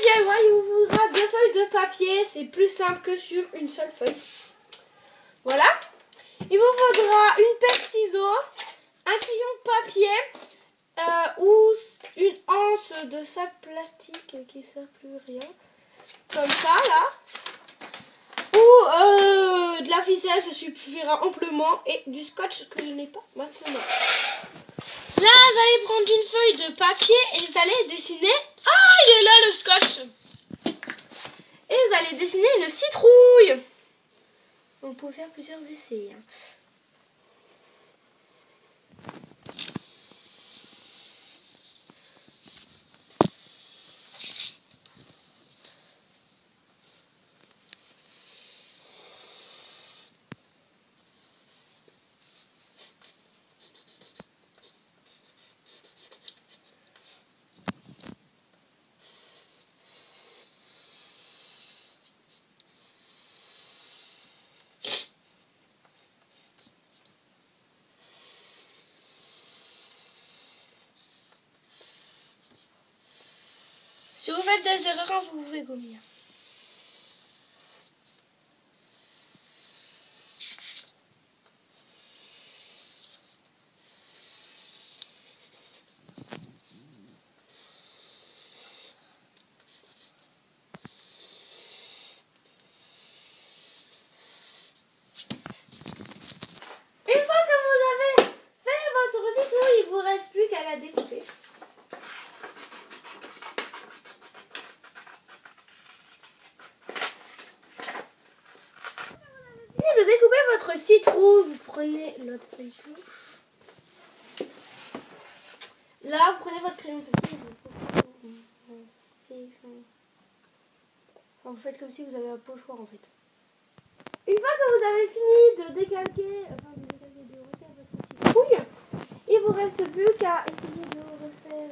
DIY, il vous faudra 2 feuilles de papier. C'est plus simple que sur une seule feuille. Voilà. Il vous faudra une paire de ciseaux, un crayon de papier ou une anse de sac plastique qui ne sert plus à rien. Comme ça, là. Ou de la ficelle, ça suffira amplement. Et du scotch que je n'ai pas maintenant. Là, vous allez prendre une feuille de papier et vous allez dessiner... Ah, il est là le scotch. Et vous allez dessiner une citrouille. On peut faire plusieurs essais. Hein. Si vous faites des erreurs, vous pouvez gommer. Une fois que vous avez fait votre citrouille, il ne vous reste plus qu'à la découper. De découper votre citrouille, vous prenez l'autre feuille blanche. Là, vous prenez votre crayon de papier. Vous faites comme si vous avez un pochoir en fait. Une fois que vous avez fini de décalquer, de refaire votre citrouille, il vous reste plus qu'à essayer de refaire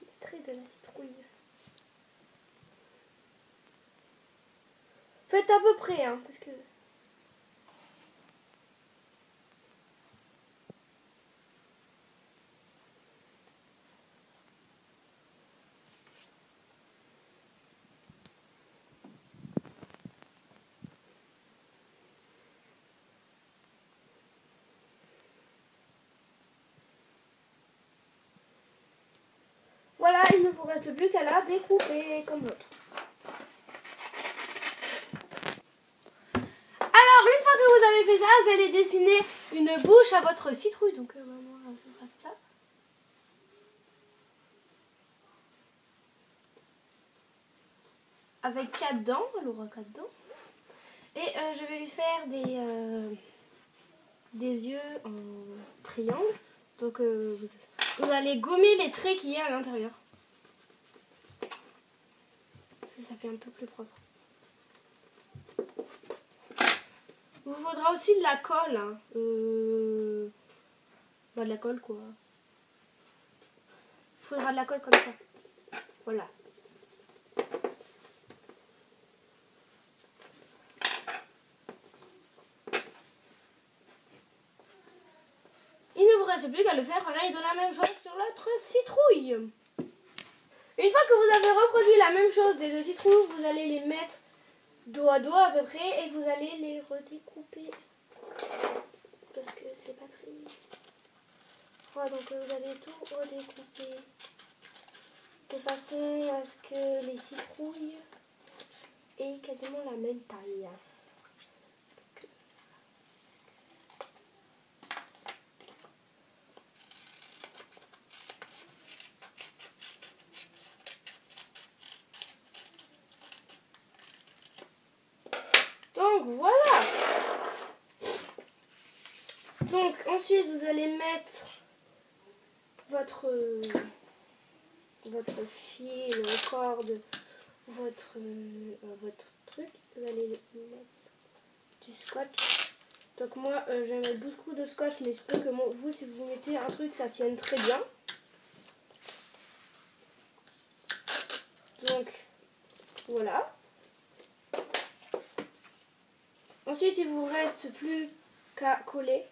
les traits de la citrouille. Faites à peu près, hein, parce que... Voilà, il ne vous reste plus qu'à la découper comme l'autre. Alors, une fois que vous avez fait ça, vous allez dessiner une bouche à votre citrouille. Donc, maman, ça fera ça. Avec 4 dents, elle aura 4 dents. Et je vais lui faire des yeux en triangle. Donc, vous allez gommer les traits qu'il y a à l'intérieur. Ça fait un peu plus propre. Il vous faudra aussi de la colle. Hein. De la colle quoi. Il faudra de la colle comme ça. Voilà. Il ne vous reste plus qu'à le faire pareil de la même chose sur l'autre citrouille. Une fois que vous avez reproduit la même chose des deux citrouilles, vous allez les mettre dos à dos à peu près et vous allez les redécouper. Parce que c'est pas très... Voilà, donc vous allez tout redécouper de façon à ce que les citrouilles aient quasiment la même taille. Donc voilà. Donc ensuite vous allez mettre votre fil, corde, votre truc. Vous allez mettre du scotch. Donc moi je vais mettre beaucoup de scotch, mais je peux que vous si vous mettez un truc ça tienne très bien. Donc voilà. Ensuite, il vous reste plus qu'à coller.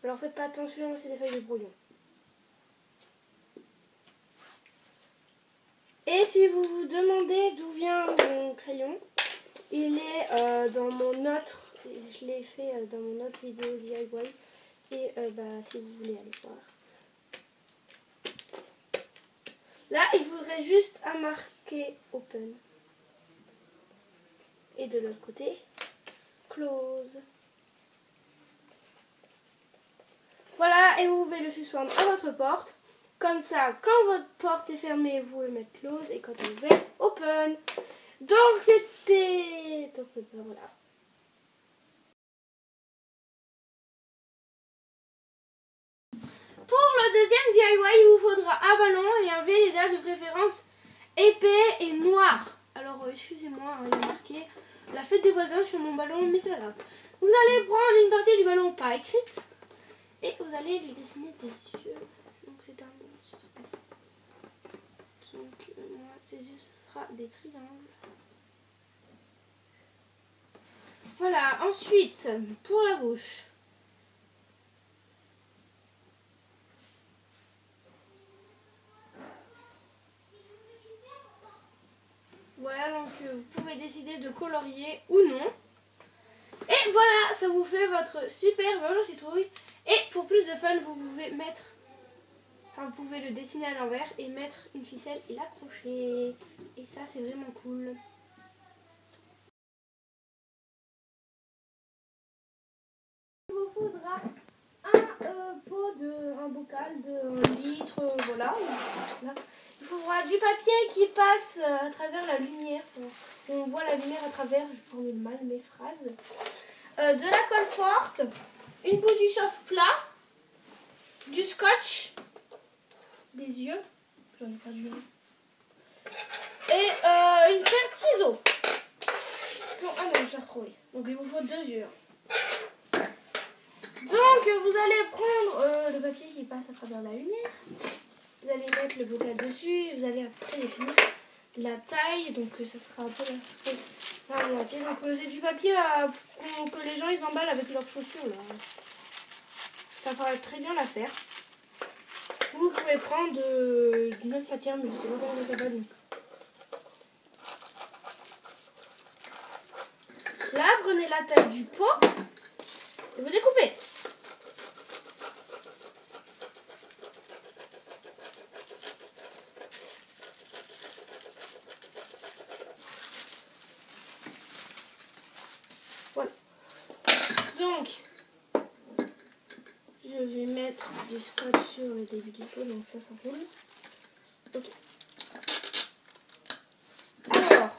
Alors faites pas attention, c'est des feuilles de brouillon. Et si vous vous demandez d'où vient mon crayon, il est dans mon autre, je l'ai fait dans mon autre vidéo DIY. Et si vous voulez aller voir. Là, il faudrait juste à marquer open. Et de l'autre côté, close. Voilà, et vous pouvez le suspendre à votre porte. Comme ça, quand votre porte est fermée, vous pouvez mettre close. Et quand elle est ouverte, open. Donc, c'était... Donc, voilà. Pour le deuxième DIY, il vous faudra un ballon et un Velleda de préférence épais et noir. Alors, excusez-moi, il est marqué la fête des voisins sur mon ballon, mais c'est pas grave. Vous allez prendre une partie du ballon pas écrite et vous allez lui dessiner des yeux. Donc, c'est un... Donc, moi, ses yeux, ce sera des triangles. Voilà, ensuite, pour la bouche. Voilà, donc vous pouvez décider de colorier ou non. Et voilà, ça vous fait votre super ballon citrouille. Et pour plus de fun, vous pouvez mettre... Enfin, vous pouvez le dessiner à l'envers et mettre une ficelle et l'accrocher. Et ça, c'est vraiment cool. Il vous faudra un bocal de 1 litre, voilà. Il faudra du papier qui passe à travers la lumière. On voit la lumière à travers, je formule mal mes phrases. De la colle forte, une bougie chauffe-plat, du scotch, des yeux, j'en ai perdu un, et une paire de ciseaux. Ah non, je l'ai retrouvé. Donc il vous faut 2 yeux. Donc vous allez prendre le papier qui passe à travers la lumière. Vous allez mettre le bocal dessus. Vous allez après définir la taille. Donc ça sera un peu la moitié. Donc c'est du papier que les gens ils emballent avec leurs chaussures. Là. Ça fera très bien l'affaire. Vous pouvez prendre d'une autre matière, mais je ne sais pas comment ça s'appelle. Là, prenez la taille du pot et vous découpez. Voilà. Donc, je vais mettre du scotch sur le début du pot, donc ça s'enroule. Ok. Alors,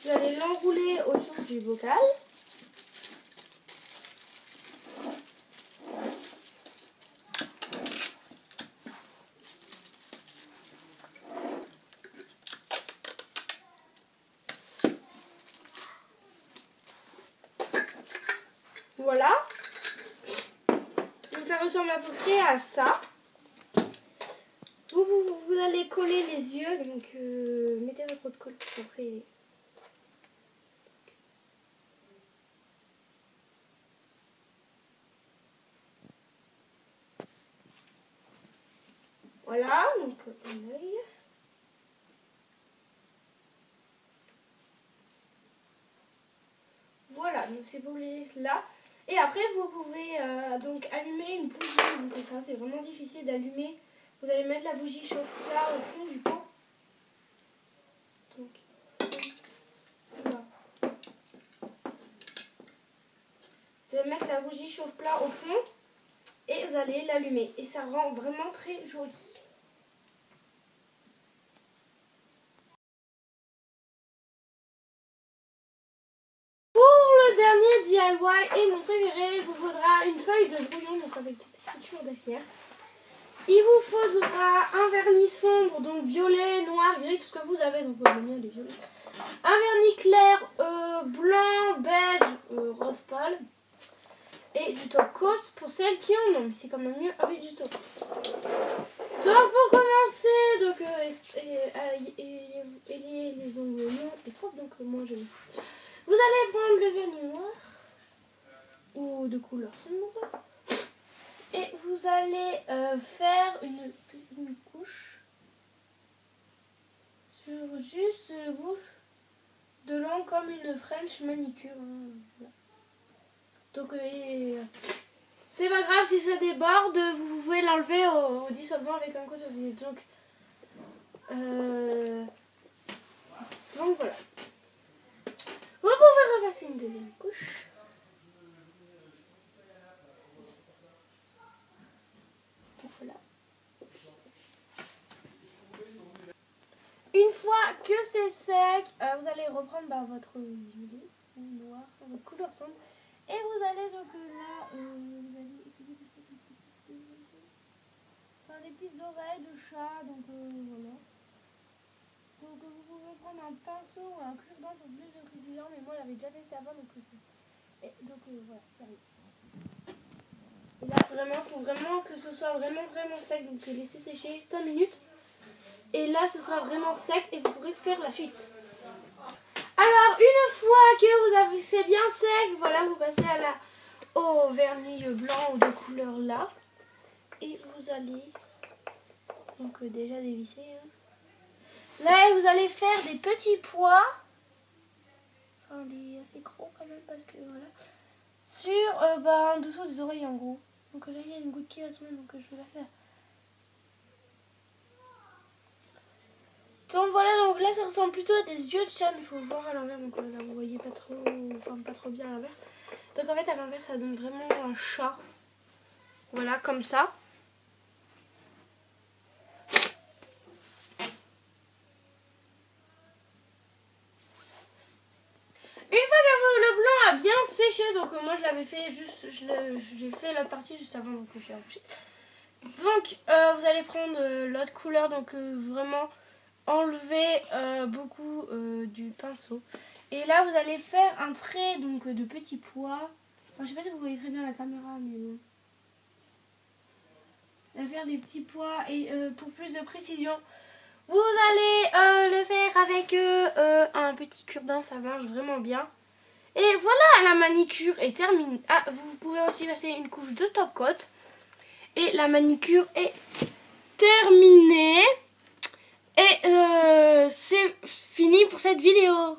vous allez l'enrouler autour du bocal. Voilà. Donc ça ressemble à peu près à ça. Vous allez coller les yeux. Donc mettez votre pot de colle après. Voilà, donc un œil. Voilà, donc c'est pour les là. Et après, vous pouvez donc allumer une bougie. Donc ça, c'est vraiment difficile d'allumer. Vous allez mettre la bougie chauffe-plat au fond du pot. Donc, voilà. Vous allez mettre la bougie chauffe-plat au fond et vous allez l'allumer. Et ça rend vraiment très joli. Dernier DIY et mon préféré, il vous faudra une feuille de brouillon, donc avec des écritures derrière. Il vous faudra un vernis sombre, donc violet, noir, gris, tout ce que vous avez, donc le mien est violet. Un vernis clair, blanc, beige, rose pâle. et du top coat pour celles qui en ont. Mais c'est quand même mieux avec du top coat. Donc pour commencer, donc les ongles longs et propres, donc moi je mets. Vous allez prendre le vernis noir ou de couleur sombre et vous allez faire une couche sur juste le bouche de long comme une French manicure. Voilà. Donc c'est pas grave si ça déborde, vous pouvez l'enlever au dissolvant avec un coton-tige. Donc voilà. Vous pouvez repasser une deuxième couche. Donc voilà. Une fois que c'est sec, vous allez reprendre votre violet noir, votre couleur sombre. Et vous allez donc là, vous allez faire des petites oreilles de chat, donc voilà. Donc vous pouvez prendre un pinceau ou un cure-dent pour plus de précision, mais moi j'avais déjà testé avant, donc voilà, ça arrive. Et là vraiment, il faut vraiment que ce soit vraiment sec, donc laissez sécher 5 minutes. Et là ce sera vraiment sec et vous pourrez faire la suite. Alors une fois que vous avez c'est bien sec, voilà, vous passez au vernis blanc ou de couleur là. Et vous allez donc déjà dévisser. Hein. Là vous allez faire des petits pois. Enfin des assez gros quand même parce que voilà. Sur en dessous des oreilles en gros. Donc là il y a une goutte qui va tomber donc je vais la faire. Donc voilà, donc là ça ressemble plutôt à des yeux de chat, mais il faut le voir à l'envers, donc là vous voyez pas trop bien à l'envers. Donc en fait à l'envers ça donne vraiment un chat. Voilà, comme ça. Une fois que le blanc a bien séché, donc moi je l'avais fait juste, j'ai fait la partie juste avant, donc je suis accouchée. Donc vous allez prendre l'autre couleur, donc vraiment enlever beaucoup du pinceau. Et là vous allez faire un trait donc de petits pois. Enfin je sais pas si vous voyez très bien la caméra, mais bon. Vous allez faire des petits pois et pour plus de précision, vous allez le faire avec un petit cure-dent, ça marche vraiment bien. Et voilà, la manicure est terminée. Ah, vous pouvez aussi passer une couche de top coat. Et la manicure est terminée. Et c'est fini pour cette vidéo.